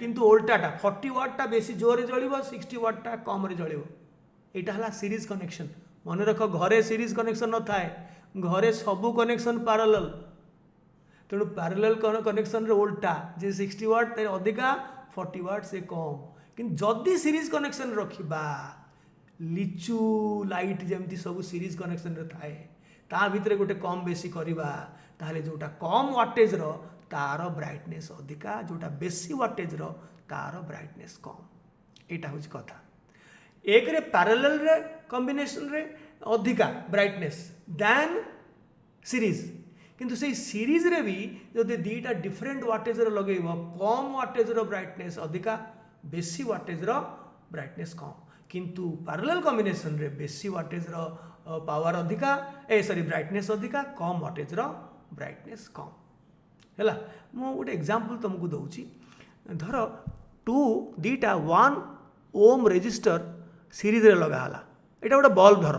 किंतु ओल्टाटा 40 वाटटा बेसी जोरे जलिबो 60 वाटटा कम रे जलिबो एटा हला सीरीज कनेक्शन मन रख घरे सीरीज कनेक्शन न थाए घरे सबू कनेक्शन पैरेलल तेणु पैरेलल कनेक्शन रे उल्टा जे 60 वाट अधिका 40 वाट से कम कि जदि सीरीज कनेक्शन रखिबा लिचु लाइट जमती सब सीरीज कनेक्शन रे थाए ता भितर गोटे कम बेसी करवा ताहले जोटा कम वाटेज रो तार ब्राइटनेस अधिका जोटा बेसी वाटेज रो तार ब्राइटनेस कम एटा होची कथा एक रे पैरेलल रे कॉम्बिनेशन रे अधिका ब्राइटनेस दैन सीरीज किंतु से सीरीज रे भी जदि दीटा डिफरेंट वाटेज रो लगेइबो कम वाटेज रो ब्राइटनेस अधिका बेसी वाटेज रो ब्राइटनेस कम किंतु पैरेलल कॉम्बिनेशन रे बेसी वाटेज रो पावर अधिका ब्राइटनेस अधिका कम वाटेज रो ब्राइटनेस कम हैला मु गोटे एग्जांपल तुमको दउची धर दीटा 1 ओम रेजिस्टर सीरीज रे लगा हला एटा गोटे बल्ब धर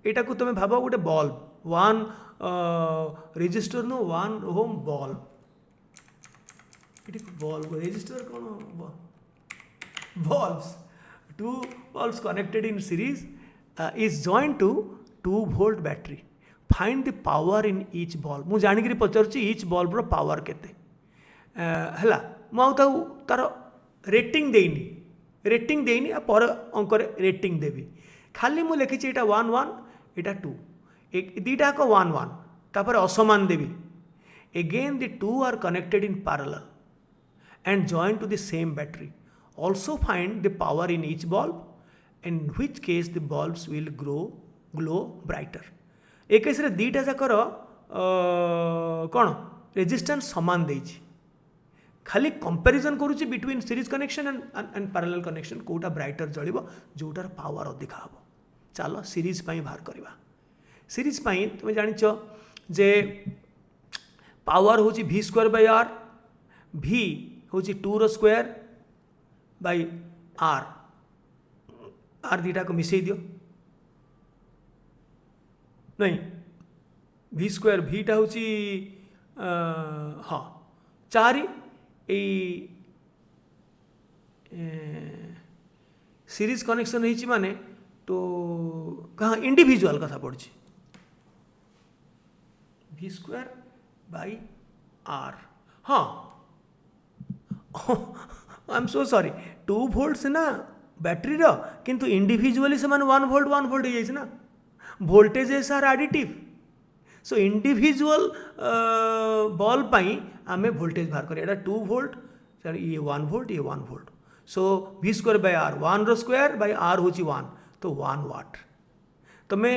एटा को तुम भाव गोटे बल्ब 1 रेजिस्टर नो 1 ओम बल्ब बल्ब रेजिस्टर कौन bulbs 2 bulbs connected in series is joined to 2 volt battery find the power in each bulb मु जानी करी पचरची each bulb रो पावर केते हला मु आउ तार रेटिंग देनी पर अंक रेटिंग देवी खाली मु लिखी एटा 1 1 एटा 2 एक दीटा को 1 1 तापर असमान देवी again the two are connected in parallel and joined to the same battery also find the power in each bulb in which case the bulbs will glow brighter एक केस रे दीटा जाकर कौन रेजिस्टेंस समान देइछि खाली कंपैरिजन करूछि between series connection and parallel connection कोटा ब्राइटर जलिबो जोटार पावर अधिका हबो चलो सीरीज पई बाहर करबा सीरीज पई तुम जानिछ जे पावर होछि v square by r v होछि 2 रो स्क्वायर बाय r दीटा को मिसई दियो नहीं v स्क्वायर vटा होछि हाँ 4 सीरीज कनेक्शन होइछि माने तो कहाँ इंडिविजुअल कथा पड़छि v स्क्वायर बाय r हाँ I am so sorry 2 volt ना बैटरी रो किंतु इंडिविजुअली से मान 1 वोल्ट हो जाइए ना voltages are additive so individual bulb पाई आम वोल्टेज बाहर करें 2 वोल्ट ये 1 वोल्ट ये 1 volt so v square by r 1 रो स्क्वायर बाय r होची 1 तो 1 वाट तो मैं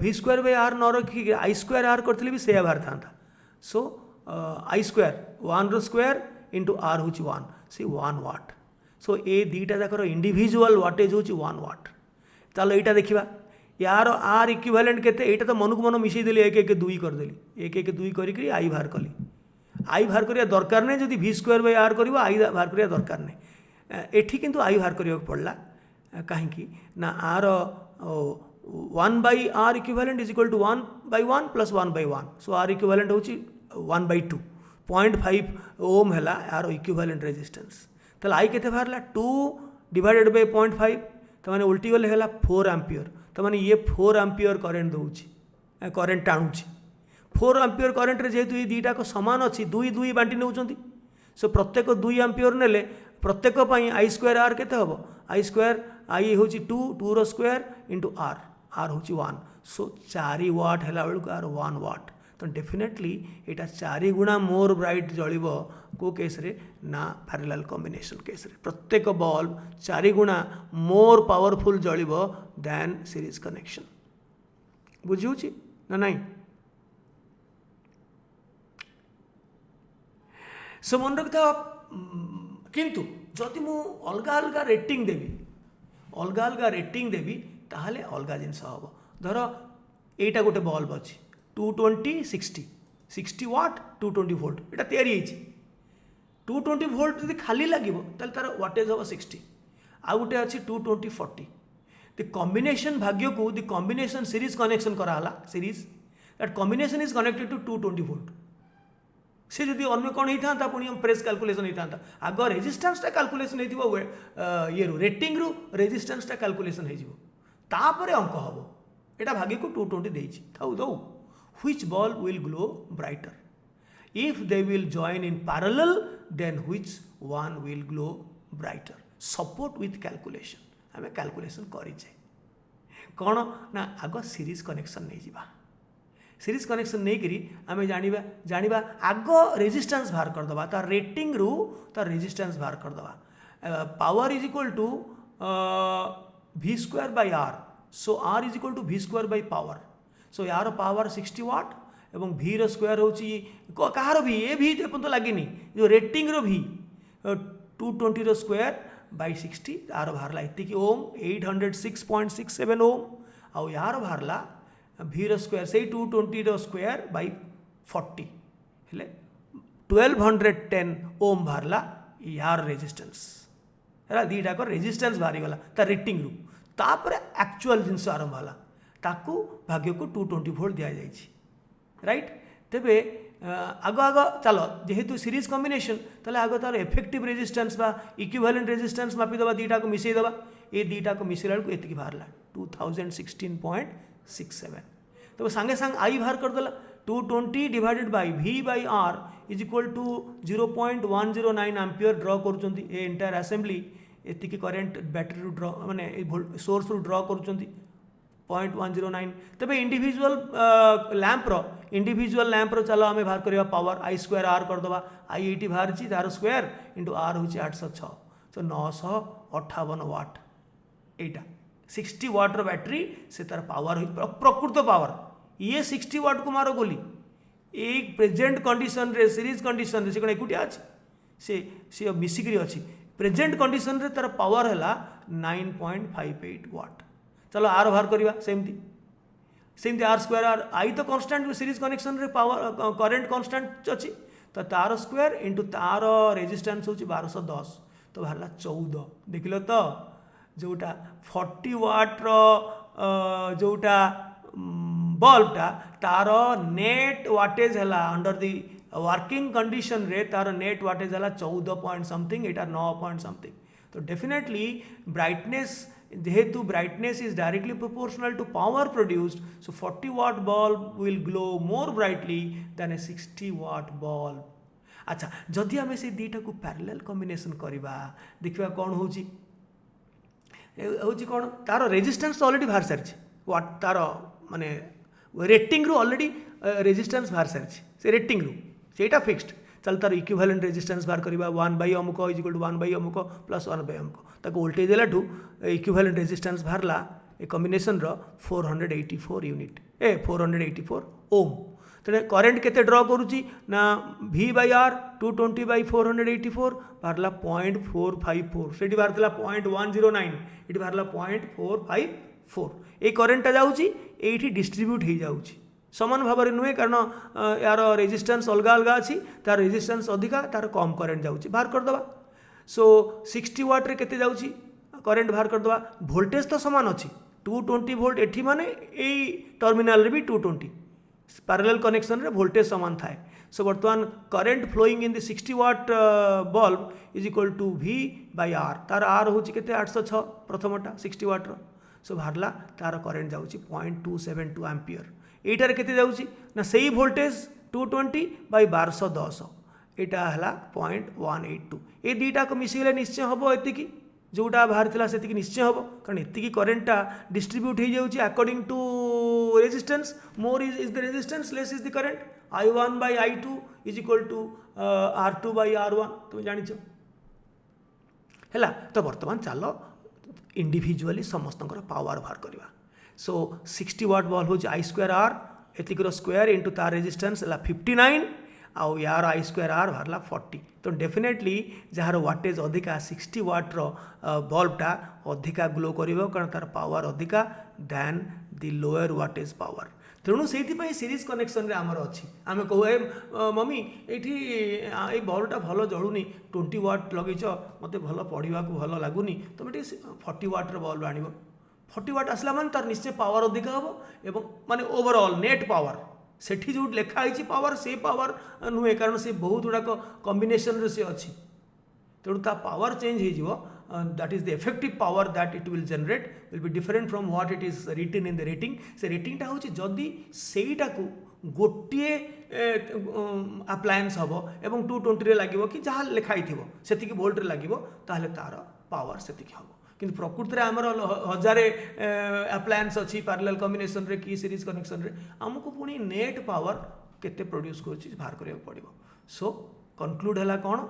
v स्क्वायर बाय r न रखी आई स्क्वायर r करथिले भी से बाहर था सो आई स्क्वायर 1 रो स्क्वायर इंटू r होची 1 से 1 वाट सो ए दीटा जाकर इंडिविजुअल वाटेज होची 1 वाट चलो यहाँ देखा यार आर इक्विवेलेंट केते एटा तो मन को मन मिसई देली 1 1 2 कर देली 1 1 2 करी आई बाहर कली आई बाहर करिया दरकार नहीं जदि v स्क्वायर बाय r करबो आई बाहर करिया दरकार नहीं एठी किंतु आई बाहर करिया पड़ला कहीं ना R 1 by r equivalent is equal to 1 by 1 plus 1 by 1 so r equivalent होची 1 बाय 2 0.5 ओम है यार इक्विवेलेंट रेजिस्टेंस तो आई केते बाहरला 2 डिवाइडेड बाय 0.5 तो माने उल्टी गले है 4 एम्पियर तो माने ये 4 एम्पियर करेन्ट दूची करेन्ट टाणुची 4 एम्पियर करेन्ट रे जेहेतु ये दुईटा को समान अच्छी दुई दुई बांटी नौकरी सो प्रत्येक 2 एम्पियर नेले प्रत्येक आई स्क्वायर आर केते हम आई स्क्वायर आई हूँ 2 2 रो स्क्वायर इंटू आर आर हूँ 1 सो 4 वाट है बेलू आर 1 वाट तो डेफिनेटली यहाँ 4 गुणा मोर ब्राइट जलिब को केस रे ना पैरेलल कॉम्बिनेशन केस रे प्रत्येक बल्ब 4 गुणा मोर पावरफुल जलिब दैन सीरीज कनेक्शन बुझी ना नहीं सो मन रखि किंतु जदि मु अलग अलग रेटिंग देवी अलग अलग रेटिंग देवी ताहले अलग जिनस हम धर एटा गोटे बल्ब अच्छी 220 60 60 वाट 220 वोल्ट यहाँ तैयारी 220 वोल्ट जब खाली लगे तार वाटेज हम 60 आउ गोटे अच्छी 220 40 द कॉम्बिनेशन भाग्य को द कॉम्बिनेशन सीरीज कनेक्शन कराला series that combination is connected to 220 volt सी जदि अन्य कौन होता था पुणी प्रेस कैलकुलेशन होता था आग रेजिस्टेंसटा कैलकुलेशन हो ये रेटिंग रु रेजिस्टेंसटा कैलकुलेशन होपर अंक हम यहाँ भाग्य को 220 देती थाउ दौ which bulb will glow brighter if they will join in parallel then which one will glow brighter support with calculation हमें कैलकुलेशन करें कौन ना आग सीरीज कनेक्शन नहीं जावा सीरीज कनेक्शन नहीं करी आम जानिबा आग रेजिस्टेंस बाहर करदे तार रेटिंग रु तार रेजिस्टेंस बाहर करदे power is equal to v square by r so r is equal to v square by power so यार पावर 60 वाट एवं v रो स्क्वायर हो कहार भी ए भी तो लगे जो रेटिंग रो भी 220 रो स्क्वायर बाय 60 यार बाहरला इतनी ओम 806.67 ओम आउ यार बाहरला v रो स्क्वायर से 220 रो स्क्वायर बाय 40 हेले 1210 ओम बाहरला यार रेजिस्टेंस है दीटा को रेजिस्टेंस बाहरी गला तार रेटिंग रु तापर एक्चुअल जिनस आरंभ होला ताकू भाग्य को 220 वोल्ट दि जाए राइट तेबे आग आग चलो जेहेतु सीरीज कॉम्बिनेशन ताले आग तार इफेक्टिव रेजिस्टेंस बा इक्विवेलेंट रेजिस्टेंस मापिदेवा दीटा को मिसईदेवा ये दीटा को मिसैला बेलू एतिकी बाहरला 2016.67 तब सांगे सांग आई बाहर करदेला 220 divided by v by r is equal to 0.109 ampere draw कर एंटायर असेंबली एतिकी करेंट बैटरी ड्र माने सोर्स रु ड्र कर 0.109 तबे इंडिविजुअल लैंप रो चलो आम बाहर करवा पावर आई स्क्वायर आर करदे आई ये बाहर तार स्क्वायर इंटू आर हूँ 806 तो 958 वाट यहाँ 60 वाट्र बैटेरी से तार पावर प्रकृत पावर ये 60 वाट को मारो गोली एक प्रेजेंट कंडीशन रे सीरीज कंडीशन रे से कौन एकुटिया अच्छी सी मिसिकी अच्छी प्रेजेंट कंडीशन रे तार पावर है 9.58 वाट चलो आर बाहर करवा सेमती आर स्क्वायर आर आई तो कांस्टेंट सीरीज कनेक्शन रे पावर करेंट कांस्टेंट अच्छी तो तार स्क्वायर इंटू तार रेजिस्टेंस हूँ 1210 तो बाहर 14 देखिल तो जोटा 40 वाट्र जोटा बल्बटा तार नेट वाटेज है अंडर दि वर्किंग कंडीशन रे तार नेट वाटेज है 14 पॉइंट समथिंग एटा 9 पॉइंट समथिंग तो डेफिनेटली ब्राइटनेस जेहेतु brightness is directly proportional to power produced so 40 watt bulb will glow more brightly then a 60 watt bulb अच्छा जदि आम से दुईटा को पैरेलल कॉम्बिनेशन करवा देखा कौन हूँ कौन तार रेजिस्टेंस तो ऑलरेडी बाहर सारी वाट तार माने रेटिंग रु ऑलरेडी रेजिस्टेंस बाहर सारी से रेटिंग रु सेटा फिक्स्ड चल तार इक्विवेलेंट रेजिस्टेंस बाहर करवा 1 अमुक इज इक्वल टू 1 अमुक प्लस 1 अमुक ताको वोल्टेज देलाठू इक्विवेलेंट रेजिस्टेंस बाहरला ए कॉम्बिनेशन रो 484 यूनिट 484 ओम तेरे करेंट केते ड्रॉ करूची ना v बाय r 220 बाय 484 बाहरला 0.454 सेठी बाहरला 0.109 एठी बाहरला 0.454 ए करेंटटा जाउची एठी डिस्ट्रीब्यूट हो जाउची समान भाव में नुहे कारण यार रेजिस्टेंस अलग अलग अच्छी तार रेजिस्टेंस अधिका तार कम करेंट जाऊँगी बाहर करदे सो 60 वाट्रे केते जाऊँगी करेंट बाहर करदे वोल्टेज तो समान अच्छी 220 वोल्ट एठी माने यही टर्मिनाल रे भी 220 पैरेलल कनेक्शन रे वोल्टेज समान थाए सो बर्तमान current flowing in the 60 watt bulb is equal to v by r तार r हूँ केते 806 प्रथमटा 60 वाट्र सो बाहरला तार करेन्ट जाऊँगी 0.272 एम्पियर एटार केते जाऊँगी ना सही वोल्टेज 220 बाई 1210 यहाँ है 0.182 ये दुईटाक मिसगले निश्चय हम एतिकी जोटा बाहर थिला सेतिकी निश्चय हम कारण एतिकी करेन्टा डिस्ट्रीब्यूट हो जाऊँगी according to resistance more is the resistance less is the current I1 by I2 इज इक्वल टू R2 by R1 तुम जानिଛ है तो बर्तमान चल इंडिविजुअली समस्त पावर बाहर करवा सो 60 वाट बल्ब हूँ I2R एतिकर स्क्वायर इंटू तार रेजिस्टेंस है 59 आउ यार I2R बाहर 40 तो डेफिनेटली जार वाटेज अधिका 60 वाट्र बल्बटा अधिका ग्लो कर कारण तार पावर अधिका दैन दि लोअर वाटेज पावर तेणु से सीरीज कनेक्शन रे आमर अच्छी आम कहू मम्मी ये बल्बटा भल जलूनी 20 वाट लगेच मत भल पढ़ा भल लगुनि तुम ये 40 वाट्र बल्ब आण 40 वाट आसला माने तार निश्चय पावर अधिका हम एवं माने ओवरऑल नेट पावर सेठी जो लिखाई पावर से पावर नुहे कारण से बहुत गुड़ाक कॉम्बिनेशन से अच्छी तेणु ता पावर चेंज हो that is the effective power that it will generate will be different from what it is written in the rating से rating टा होची जदि सेईटा को गोटे अप्लायंस हबो एवं 220 रे लागिवो कि जहाँ लिखाई थिवो सेतिकी वोल्ट रे लागिवो ताहले तार पावर सेतिकी हबो किंतु प्रकृति रे हमर हजारे अप्लायंस अछि पैरेलल कॉम्बिनेशन रे की सीरीज कनेक्शन रे हमको पुनी नेट पावर केते प्रोड्यूस करछि बाहर करियो पड़िबो सो कंक्लूड हला कोन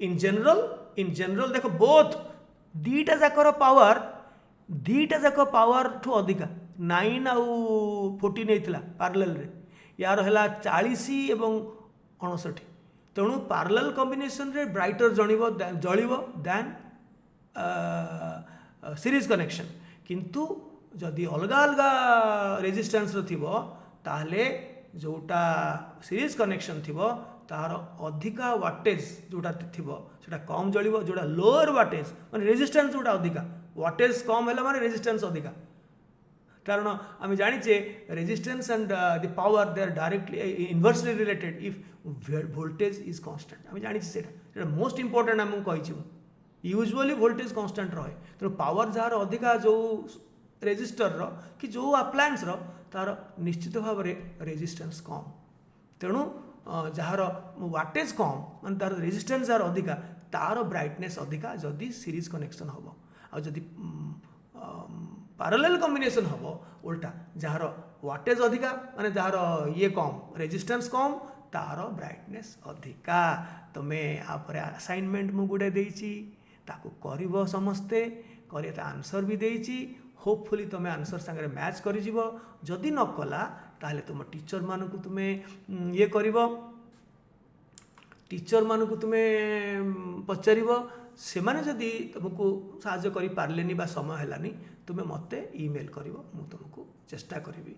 इन जनरल देखो बोथ दीटा जाकर पावर ठू अधिका 9 आउ 14 होता पार्लेल रे यार है 40 एवं 59 तेणु पार्लेल कॉम्बिनेशन रे ब्राइटर जलिब दैन सीरीज कनेक्शन किंतु जदि अलग अलग रेजिस्टेंस थिबो ताहले जोटा सीरीज कनेक्शन थिबो तार अधिका वाटेज जोटा थिबो सेटा कम जलिबो जोटा लोअर वाटेज माने रेजिस्टेंस जोटा अधिका वाटेज कम हैला माने रेजिस्टेंस अधिका कारण आम जानिचे resistance and the power they are directly inversely related if voltage is constant आम जानिचे सेटा मोस्ट इंपोर्टेंट आम कहि यूजुअली वोल्टेज कांस्टेंट रहे तेणु पावर जार अधिका जो रेजिस्टर रो कि जो अप्लायंस रो तार निश्चित भाव में रेजिस्टेंस कम तेणु जार वाटेज कम मान तार रेजिस्टेंस जार अधिका तार ब्राइटनेस अधिका जदि सीरीज कनेक्शन हम आ जदि पैरेलल कॉम्बिनेशन हम उल्टा जार वाटेज अधिका माने जार ये कम रेजिस्टेंस कम तार ब्राइटनेस अधिका तुम्हें आप असाइनमेंट मु गुड़े देइछि ताकू करिवो समस्ते करे आंसर भी देइछि होपफुली तुम आंसर सांगे मैच कर जदि न कला ताहले तुम टीचर मान को तुम्हें ये कर टीचर मान को तुम्हें पचार से माने जदि तुमको साहाय्य करि पारलेनी बा समय हैलानी तुम्हें मते ईमेल करिवो मु तुमको चेष्टा करिवि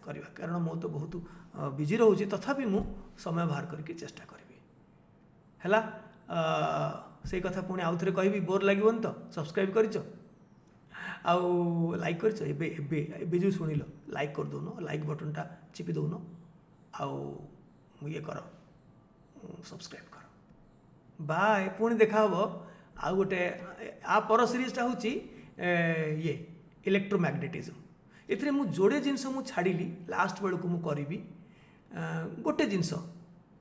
करवा कारण मु तो बहुत बिजी रहउछि तथापि मु समय बाहर करके चेष्टा करिवि हैला से कथा पुणी आउ थे कहबी बोर लागबन तो सब्सक्राइब करिचो आउ लाइक कर एबे जो शुणिल लाइक कर दौन लाइक बटन टा चिपी दौन आउ ये कर सब्सक्राइब कर बाय पुणी देखा हम आउ गोटे आ पर सीरीजटा हूँ ये इलेक्ट्रोमैग्नेटिज्म एथिरे मु जोड़े जिनस मु छाड़िली लास्ट बेलू मु करी गोटे जिनस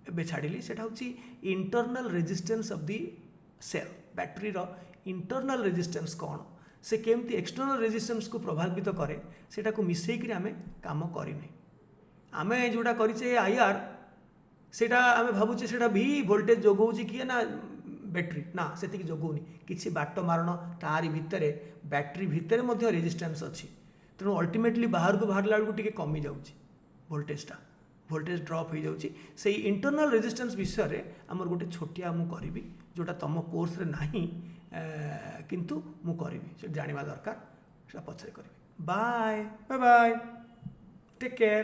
एबे छाड़िली सेटा हूँ internal resistance of the cell battery रो इंटरनल रेजिस्टेंस कौन से केमती एक्सटर्नल रेजिस्टेंस को प्रभावित करे सेटा को मिसेक आमे काम करिने आमे जोटा करिचे आईआर सेटा आमे भाबुचे सेटा भी वोल्टेज जोगौची किए ना बैटरी ना सेतिक जोगौनी किछि बाट मारण तारी भितरे बैटरी भितरे मध्य रेजिस्टेंस अछि तेणु अल्टीमेटली बाहर को बाहरला बेलू टिके कमी जाउची वोल्टेज ड्रॉप हो जाउची से इंटरनल रेजिस्टेंस विषय रे हमर गोटे छोटिया मु करिवि जोटा तम कोर्स रे नाही किंतु मु करिवि से जानिबा दरकार से पछरे करिवि bye bye bye take care.